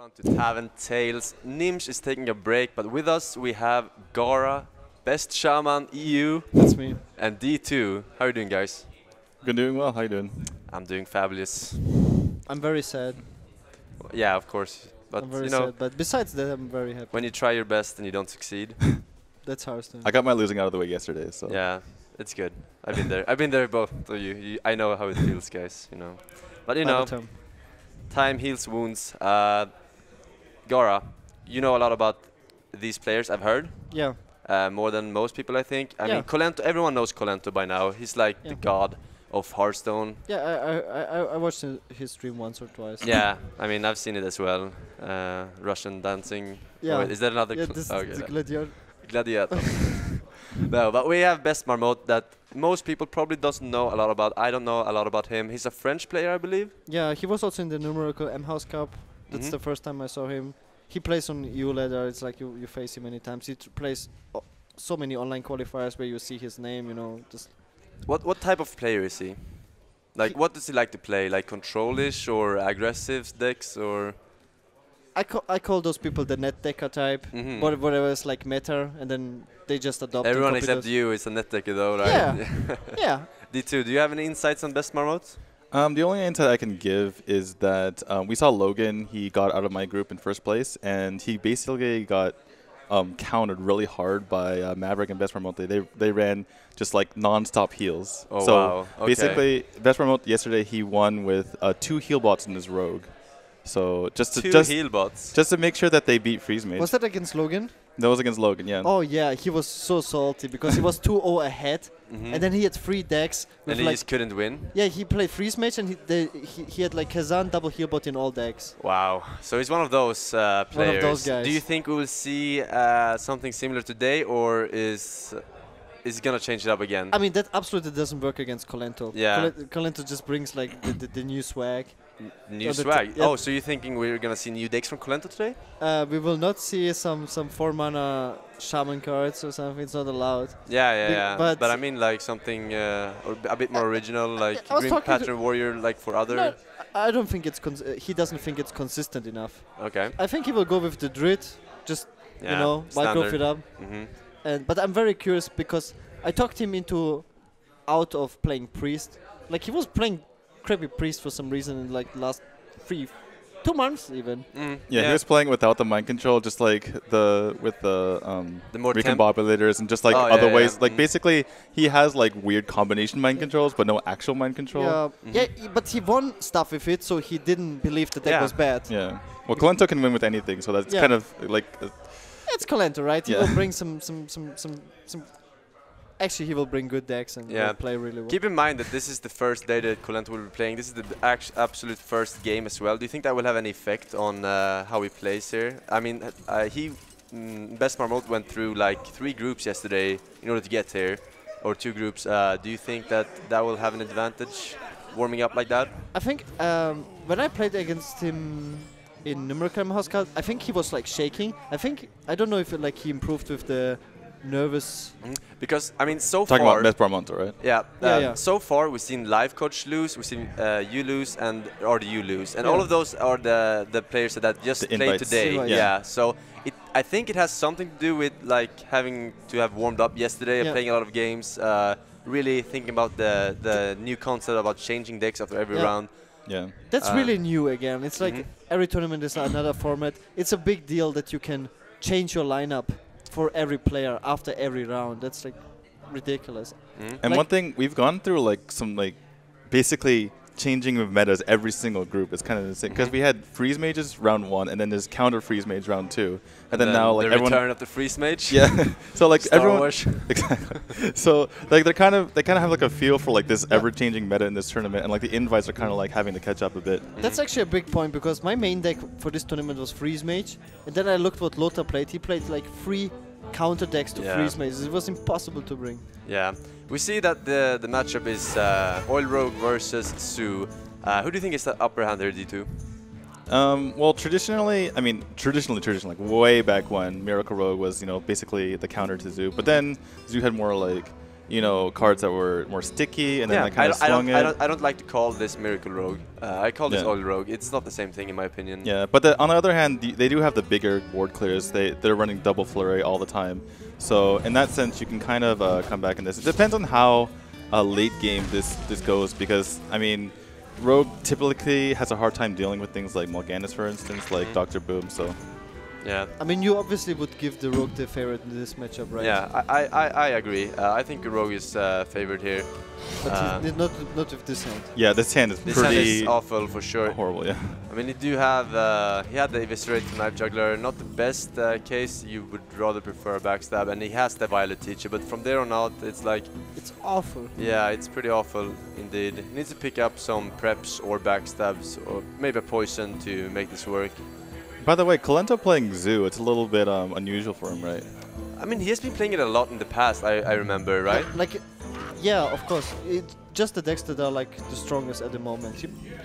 everyone to TAVERN Tales. Nimsh is taking a break, but with us we have Gara, Best Shaman EU, That's me. and D2. How are you doing, guys? Good, doing well. How you doing? I'm doing fabulous. I'm very sad. Yeah, of course. But I'm very you know, sad. But besides that, I'm very happy. when you try your best and you don't succeed, That's harsh. I got my losing out of the way yesterday, so yeah, it's good. I've been there. I've been there, both of you. I know how it feels, guys. You know, but you know, time heals wounds. Gara, you know a lot about these players, I've heard. Yeah. More than most people, I think. I Yeah. mean, Kolento, everyone knows Kolento by now. He's like the god of Hearthstone. Yeah, I watched his stream once or twice. Yeah, I mean, I've seen it as well. Russian dancing. Yeah. Oh, wait, is that another? Yeah, this okay, is the Gladiator. Gladiator. No, but we have Bestmarmotte that most people probably doesn't know a lot about. I don't know a lot about him. He's a French player, I believe. Yeah, he was also in the numerical M House Cup. That's the first time I saw him. He plays on EU ladder. It's like you face him many times. He plays so many online qualifiers where you see his name. You know, just. What type of player is he? Like, what does he like to play? Like control-ish or aggressive decks or? I call those people the net decker type. Whatever is like meta, and then they just adopt. Everyone except you is a net decker, though, right? Yeah. Yeah. D2, do you have any insights on Bestmarmotte? the only insight I can give is that we saw Logan. He got out of my group in first place, and he basically got countered really hard by Maverick and Bestmarmotte. They ran just like non-stop heals. Oh, so wow. Okay. basically, Bestmarmotte yesterday he won with 2 heal bots in his rogue. So just to heal bots. just to make sure that they beat Freeze Mage. Was that against Logan? That was against Logan, yeah. Oh yeah, he was so salty because he was 2-0 ahead, and then he had 3 decks. And he like just couldn't win? yeah, he played Freeze Mage and he had like Kazan double heal bot in all decks. Wow. So he's one of those players. One of those guys. Do you think we will see something similar today, or is he gonna change it up again? I mean, that absolutely doesn't work against Kolento. Yeah. Kolento just brings like the new swag. New swag? Oh, so you're thinking we're gonna see new decks from Kolento today? We will not see some 4-mana shaman cards or something. It's not allowed. Yeah. But I mean, like something a bit more original, like I was Green talking Pattern Warrior, like for other. No, I don't think it's he doesn't think it's consistent enough. Okay. I think he will go with the Druid, just you know, micro standard. it up. But I'm very curious because I talked him out of playing Priest. Like he was playing crappy Priest for some reason in like last 2 months even. Yeah, he was playing without the mind control, just like with the more recombobulators and just like other ways. Like basically, he has like weird combination mind controls, but no actual mind control. Yeah, but he won stuff with it, so he didn't believe the deck was bad. Yeah. Well, Kolento can win with anything, so that's kind of like. It's Kolento, right? He will bring some. Actually, he will bring good decks and will play really well. Keep in mind that this is the first day that Kolento will be playing. This is the absolute first game as well. Do you think that will have any effect on how he plays here? I mean, Bestmarmotte went through like 3 groups yesterday in order to get here, or 2 groups. Do you think that will have an advantage warming up like that? I think when I played against him in numerical house card, I think he was like shaking. I don't know if like he improved with the nervous. Because I mean, so talking far. Talking about Bestmarmotte, right? Yeah. So far, we've seen Live Coach lose, we've seen you lose, and you lose, and all of those are the players that just played today. Yeah. So I think it has something to do with like having to have warmed up yesterday, playing a lot of games, really thinking about the new concept about changing decks after every round. Yeah. That's really new again. It's like every tournament is another format. It's a big deal that you can change your lineup for every player after every round. That's like ridiculous. And like one thing, we've gone through like some like basically changing of metas every single group. It's kind of the same because we had Freeze Mages round 1, and then there's counter Freeze Mage round 2, and then now like the everyone return of the Freeze Mage. Yeah. So like Star everyone Wars. Exactly. So like they kind of have like a feel for like this ever-changing meta in this tournament, and like the invites are kind of like having to catch up a bit. That's actually a big point because my main deck for this tournament was Freeze Mage, and then I looked what Lothar played. He played like 3 counter decks to Freeze Mage. It was impossible to bring. Yeah. We see that the matchup is Oil Rogue versus Zoo. Who do you think is the upper hand there, D2? Well, traditionally, like way back when, Miracle Rogue was, basically the counter to Zoo. But then Zoo had more like you know, cards that were more sticky, and then yeah, I kind of swung it. I don't like to call this Miracle Rogue. I call this Oil Rogue. It's not the same thing in my opinion. Yeah, but on the other hand, they do have the bigger ward clears. They're running double flurry all the time. So in that sense, you can kind of come back in this. It depends on how late game this goes, because I mean, Rogue typically has a hard time dealing with things like Morganis, for instance, like Dr. Boom. So. Yeah. I mean, you obviously would give the Rogue the favorite in this matchup, right? Yeah, I agree. I think Rogue is favored here. But not with this hand. Yeah, this hand is this pretty hand is awful for sure. Horrible, yeah. I mean, you do have he had the Eviscerate from Knife Juggler. Not the best case. You would rather prefer a backstab, and he has the Violet Teacher. But from there on out, it's like it's awful. Yeah, it's pretty awful indeed. He needs to pick up some preps or backstabs, or maybe a poison to make this work. By the way, Kolento playing Zoo, it's a little bit unusual for him, right? I mean, he has been playing it a lot in the past, I remember, right? Yeah, of course. It's just the decks that are like the strongest at the moment.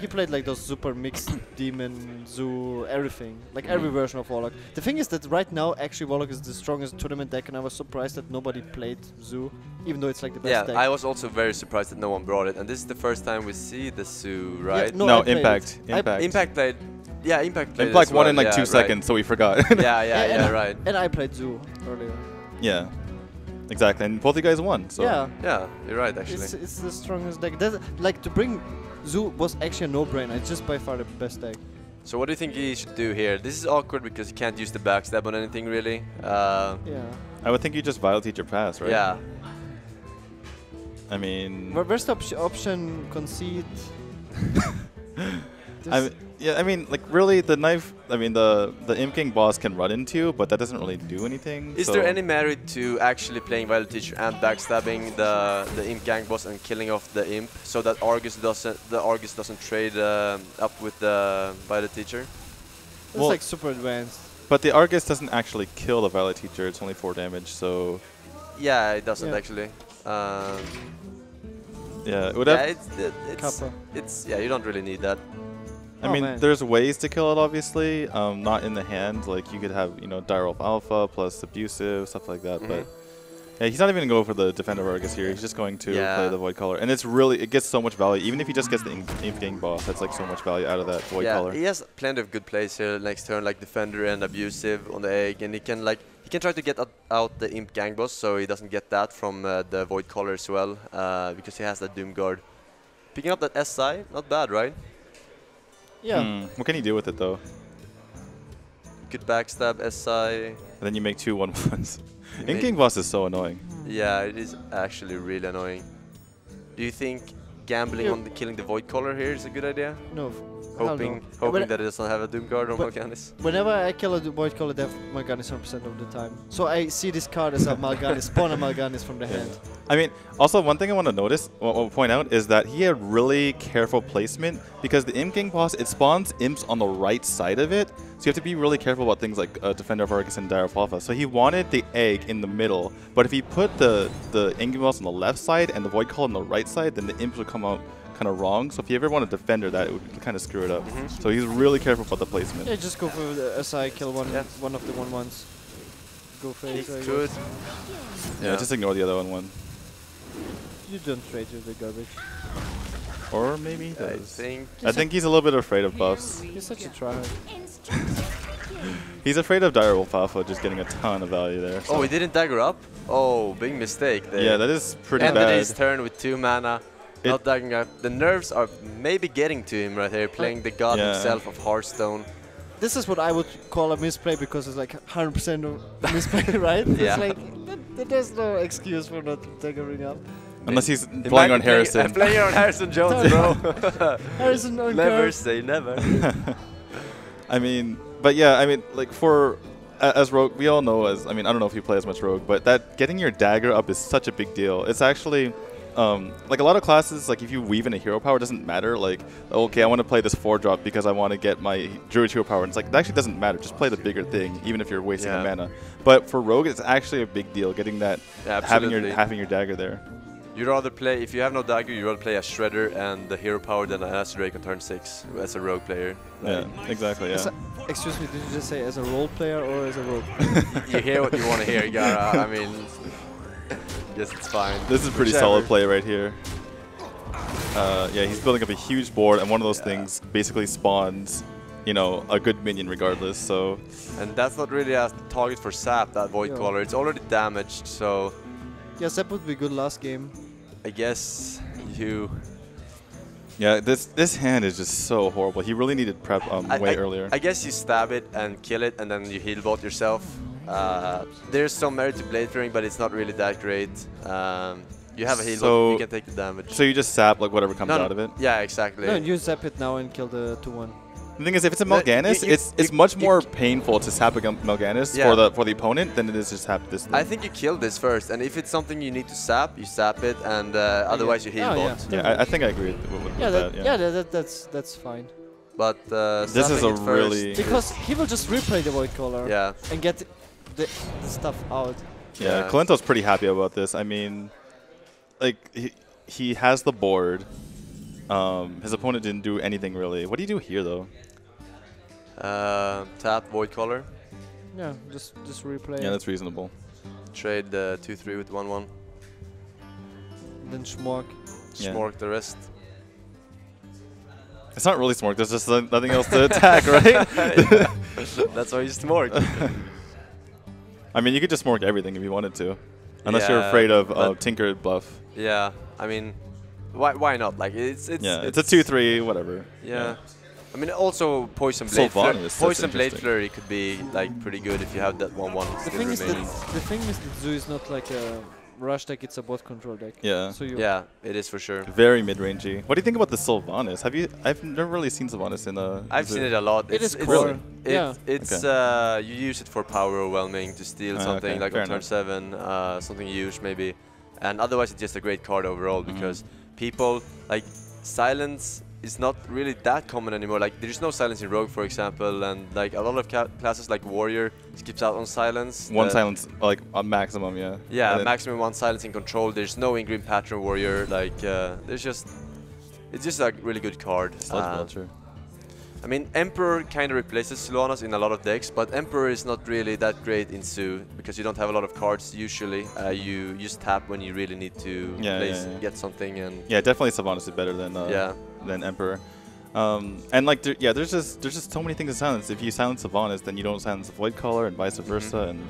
He played like those super mixed Demon, Zoo, everything. Like every version of Warlock. The thing is that right now, actually, Warlock is the strongest tournament deck, and I was surprised that nobody played Zoo, even though it's like the best deck. Yeah, I was also very surprised that no one brought it. And this is the first time we see the Zoo, right? Yeah, no, Impact. Impact played. Yeah, Impact played. Impact won in like 2 seconds, so we forgot. yeah, right. And I played Zoo earlier. Yeah, exactly. And both of you guys won. So. Yeah, you're right, actually. It's the strongest deck. Like, to bring Zoo was actually a no-brainer. It's just by far the best deck. So what do you think he should do here? This is awkward because you can't use the backstab on anything, really. Yeah. I would think you just Violet Teacher pass, right? Yeah. I mean... Where's the option concede? I mean, like, really, the knife, I mean, the Imp King boss can run into, but that doesn't really do anything. Is there any merit to actually playing Violet Teacher and backstabbing the Imp Gang boss and killing off the Imp, so that the Argus doesn't trade up with the Violet Teacher? It's like super advanced. But the Argus doesn't actually kill the Violet Teacher, it's only 4 damage, so... Yeah, it doesn't actually. Yeah, it would have... Yeah, you don't really need that. I mean, there's ways to kill it, obviously, not in the hand. Like, you could have, you know, Direwolf Alpha plus Abusive, stuff like that. But yeah, he's not even going to go for the Defender Argus here. He's just going to play the Void Color. And it's really, it gets so much value. Even if he just gets the Imp Gang boss, that's like so much value out of that Void Color. Yeah, he has plenty of good plays here next turn, like Defender and Abusive on the egg. And he can, like, he can try to get out the Imp Gang boss so he doesn't get that from the Void Color as well, because he has that Doom Guard. Picking up that SI, not bad, right? Yeah. What can you do with it, though? Good backstab, SI. And then you make 2 1/1s. Imp King boss is so annoying. Yeah, it is actually really annoying. Do you think gambling on killing the Void Color here is a good idea? No. Hoping that it doesn't have a Doom Guard or Mal'Ganis. Whenever I kill a Void Color, they have Mal'Ganis 100% of the time. So I see this card as a Mal'Ganis, spawn a Mal'Ganis from the hand. I mean, also one thing I want to point out is that he had really careful placement, because the Imp King boss, it spawns imps on the right side of it, so you have to be really careful about things like Defender of Argus and Direwolf Alpha. So he wanted the egg in the middle, but if he put the Imp King boss on the left side and the Void Color on the right side, then the imps would come out kind of wrong. So if you ever want to Defender that, it would kind of screw it up. So he's really careful about the placement. Yeah, just go for the SI, kill one of the 1/1s. Go for it. Good. Yeah, just ignore the other one. You don't trade with the garbage. Or maybe he does. I think he's a little bit afraid of buffs. He's such a tryhard. He's afraid of Direwolf Alpha just getting a ton of value there. So. Oh, he didn't dagger up? Oh, big mistake there. Yeah, that is pretty bad. Ended his turn with 2 mana. Not daggering up. The nerves are maybe getting to him right here, playing the god himself of Hearthstone. This is what I would call a misplay, because it's like 100% of misplay, right? Yeah. It's like, there's no excuse for not daggering up. Unless he's playing on Harrison. Playing on Harrison Jones, bro. Harrison on Never say never. I mean, but yeah, I mean, like as Rogue, we all know I don't know if you play as much Rogue, but that getting your dagger up is such a big deal. It's actually, like a lot of classes, like if you weave in a hero power, it doesn't matter. Like, okay, I want to play this 4-drop because I want to get my Druid hero power. And it's like, that actually doesn't matter. Just play the bigger thing, even if you're wasting a mana. But for Rogue, it's actually a big deal getting that, having your dagger there. You'd rather play, if you have no dagger, you'd rather play a Shredder and the hero power than an Acid Drake on turn 6 as a Rogue player. Yeah, exactly, yeah. Excuse me, did you just say as a role player or as a Rogue? You hear what you want to hear, Gara. I mean... guess it's fine. This is pretty solid play right here. Yeah, he's building up a huge board, and one of those things basically spawns, you know, a good minion regardless. So, and that's not really a target for Sap, that Void Caller. It's already damaged, so yeah, Sap would be good last game. I guess you. Yeah, this hand is just so horrible. He really needed prep way earlier. I guess you stab it and kill it, and then you heal both yourself. There's some merit to blade throwing, but it's not really that great. You have a heal, but you can take the damage. So you just sap like whatever comes out of it? Yeah, exactly. No, you zap it now and kill the 2-1. The thing is, if it's a Mal'Ganis, it's much more painful to sap a Mal'Ganis for the opponent than it is to sap this thing. I think you kill this first, and if it's something you need to sap, you sap it, and otherwise you heal both. Yeah, I think I agree with that. Yeah, that's fine. But this is a really because he will just replay the Void Caller and get the stuff out. Yeah, Kolento's pretty happy about this. I mean, like he has the board. His opponent didn't do anything really. What do you do here though? Tap Void Caller. Yeah, just replay. Yeah, that's reasonable. Trade the 2-3 with 1-1. Then Schmork. Schmork the rest. It's not really Smork. There's just nothing else to attack, right? That's why you Smork. I mean, you could just Smork everything if you wanted to, unless you're afraid of Tinker buff. Yeah, I mean, why not? Like it's a 2-3, whatever. Yeah. I mean, also Poison Blade Flurry could be like pretty good if you have that 1-1 still remaining. The thing is that Zoo is not like a rush deck; it's a bot control deck. Yeah. So yeah, it is for sure. Very mid-rangey. What do you think about the Sylvanas? I've never really seen Sylvanas in a. I've seen it a lot. It is cool. It's you use it for power overwhelming to steal something like on turn 7, something huge maybe, and otherwise it's just a great card overall because people like silence is not really that common anymore. Like there's no silence in Rogue, for example, and like a lot of classes like Warrior skips out on silence. One silence, like a maximum, yeah. Yeah, maximum one silence in control. There's no in-green pattern Warrior. Like it's just a really good card. I mean, Emperor kind of replaces Sylvanas in a lot of decks, but Emperor is not really that great in Zoo because you don't have a lot of cards usually. You just tap when you really need to get something. And yeah, definitely Sylvanas is better than Emperor. And like there's just so many things to silence. If you silence Sylvanas, then you don't silence the Void Caller and vice versa. And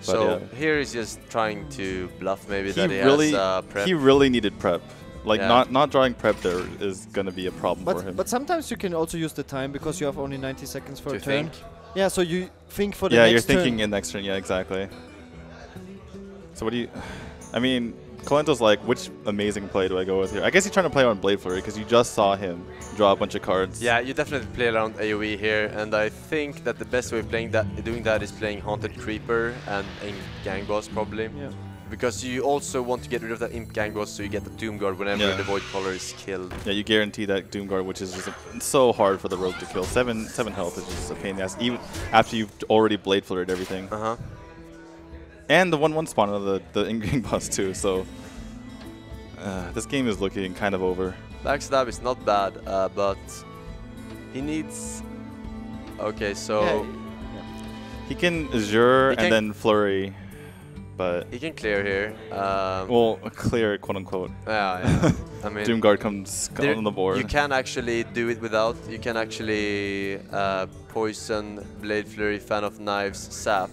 so here he's just trying to bluff maybe that he has prep. He really needed prep. Like not drawing prep there is gonna be a problem for him. But sometimes you can also use the time because you have only 90 seconds for a turn. Yeah, so you think for the next turn. Yeah, you're thinking in next turn. Yeah, exactly. So what do you? I mean, Kolento's like, which amazing play do I go with here? I guess he's trying to play on Blade Flurry because you just saw him draw a bunch of cards. Yeah, you definitely play around AoE here, and I think that the best way of doing that is playing Haunted Creeper and Gang Boss probably. Yeah. Because you also want to get rid of that Imp Gang Boss so you get the Doom Guard whenever the Void Caller is killed. Yeah, you guarantee that Doom Guard, which is just so hard for the Rogue to kill. 7 health is just a pain in the ass, even after you've already Blade Flurried everything. And the 1-1 spawn of the in-game boss too, so this game is looking kind of over. Backstab is not bad, but he needs... Okay, so... He can Azure and then Flurry. But he can clear here. Well, clear, quote unquote. Yeah. I mean, Doom Guard comes on the board. You can actually do it without. You can actually poison, Blade Flurry, Fan of Knives, Sap.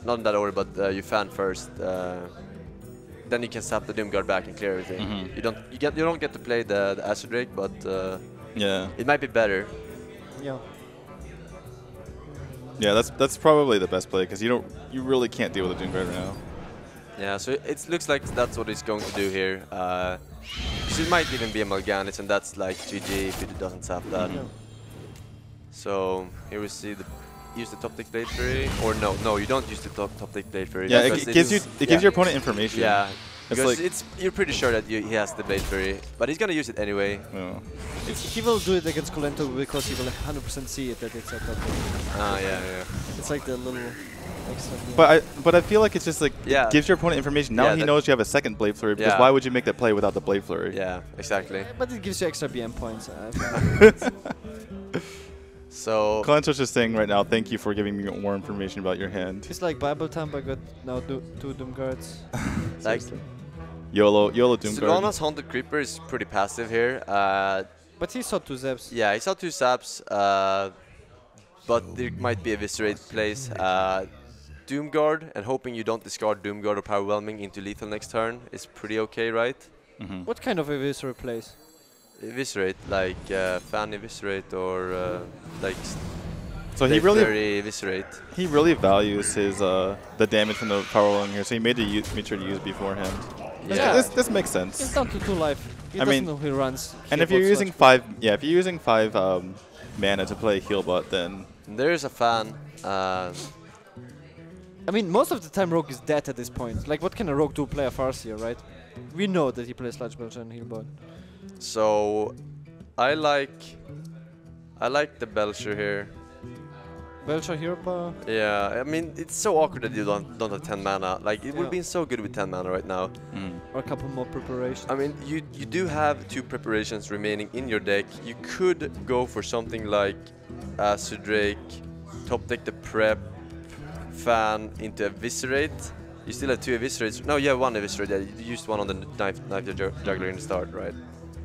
Not in that order, but you fan first. Then you can sap the Doom Guard back and clear everything. You don't get to play the Acid Drake, but it might be better. Yeah. Yeah, that's probably the best play because you really can't deal with the Doom Guard right now. Yeah, so it looks like that's what he's going to do here. Because it might even be a Mal'Ganis, and that's like GG if it doesn't sap that. So here we see use the top deck Blade Flurry, or no, you don't use the top deck Blade Flurry. Yeah, it gives your opponent information. Yeah, because you're pretty sure that he has the Blade Flurry, but he's gonna use it anyway. Yeah. He will do it against Kolento because he will 100% see it that it's a top deck. Yeah. It's like the little extra. But I feel like it's just like it gives your opponent information. Now he knows you have a second Blade Flurry, because why would you make that play without the Blade Flurry? Yeah, exactly. But it gives you extra BM points. So Kolento's just saying right now, thank you for giving me more information about your hand. It's like Bible time, but I got now 2 Doom Guards. YOLO Doomguard. Sylvana's Haunted Creeper is pretty passive here. But he saw 2 zaps. Yeah, he saw 2 zaps, but there might be eviscerate plays. Doomguard, and hoping you don't discard Doomguard or Powerwhelming into lethal next turn is pretty okay, right? What kind of eviscerate plays? Eviscerate, like Fan Eviscerate or like so he eviscerate. He really values his the damage from the Powerwhelming here, so he made sure to use it beforehand. Yeah, this makes sense. He's down to 2 life. He doesn't know he runs. And if you're using 5, if you're using 5 mana to play Healbot, then there's a Fan. I mean, most of the time Rogue is dead at this point. Like, what can a Rogue do? Play a Farseer, right? We know that he plays Sludge Belcher and Healbot. So, I like the Belcher here. Belcher, Healbot. Yeah, I mean, it's so awkward that you don't have 10 mana. Like, it would be so good with 10 mana right now. Or a couple more preparations. I mean, you do have 2 preparations remaining in your deck. You could go for something like Drake, top deck the prep, Fan into Eviscerate. You still have 2 Eviscerates. No, you have 1 Eviscerate. Yeah, you used 1 on the knife juggler in the start, right?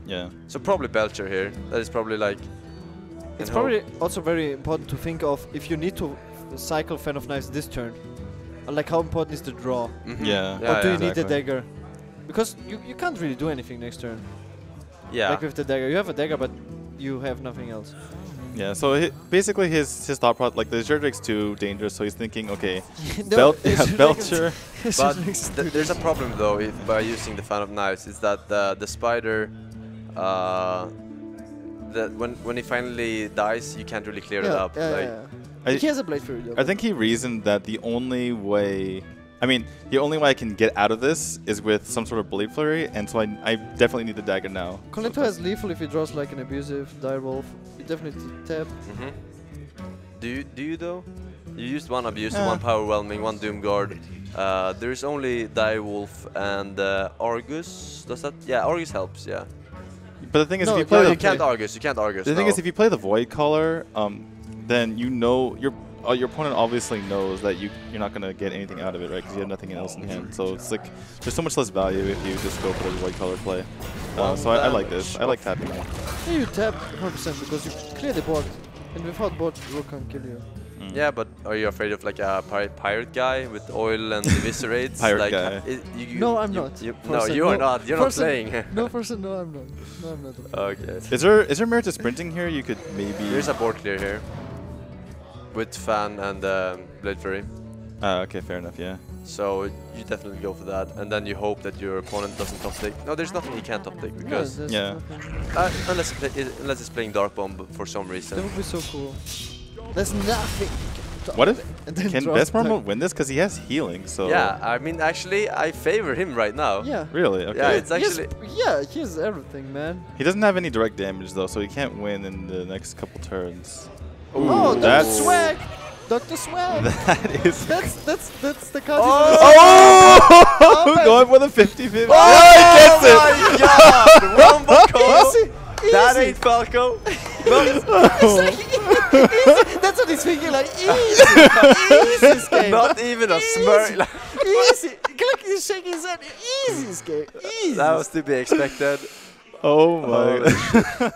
Yeah. So probably Belcher here. That is probably like. It's probably also very important to think of if you need to cycle Fan of Knives this turn. Like, how important is the draw? Yeah. Or do you need the dagger? Because you can't really do anything next turn. Yeah. Like with the dagger, you have a dagger, but you have nothing else. Yeah, so basically his thought process, like the Zerdrake's too dangerous, so he's thinking, okay, Belcher. But there's a problem though by using the Fan of Knives, is that the spider, that when he finally dies, you can't really clear it up. He has a Blade Fury though. I think he reasoned that the only way I can get out of this is with some sort of Blade Flurry, and so I definitely need the dagger now. Kolento has lethal if he draws like an abusive direwolf. You definitely tap. Do you though? You used 1 abusive, 1 Powerwhelming, 1 Doomguard. There's only direwolf and Argus. Does that? Yeah, Argus helps. Yeah. But the thing is, if you play you can't Argus. You can't Argus. The thing is, if you play the Void Caller, then you know your opponent obviously knows that you're not gonna get anything out of it, right? Because you have nothing else in hand. So it's like there's so much less value if you just go for the Void Caller play. So I like this. I like tapping it. Yeah, you tap 100% because you clear the board, and without board, Rogue can't kill you. Yeah, but are you afraid of like a pirate guy with oil and eviscerates? Pirate like, guy. No, I'm not. No, you are not. You're not playing. No, person, no, I'm not. No, I'm not. Okay. Is there merit to sprinting here? You could maybe. There's a board clear here with Fan and Blade Fury. Okay, fair enough. Yeah. So you definitely go for that, and then you hope that your opponent doesn't top take. No, there's nothing he can't top take because unless it's playing Dark Bomb for some reason. That would be so cool. There's nothing. What if can Bestmarmotte win this? Because he has healing. So yeah, I mean actually I favor him right now. Yeah. Really? Okay. Yeah, it's actually. He has everything, man. He doesn't have any direct damage though, so he can't win in the next couple turns. Ooh, oh, Dr. Swag! Dr. Swag! That is. That's the card. Oh! Going for the 50-50. Oh, he gets it! Oh my god! Rumble combo! That ain't Falco. That's what he's thinking, like, easy escape. Not even a smirk. Easy. Look, he's shaking his head. Easy escape. Easy. That was to be expected. Oh my god.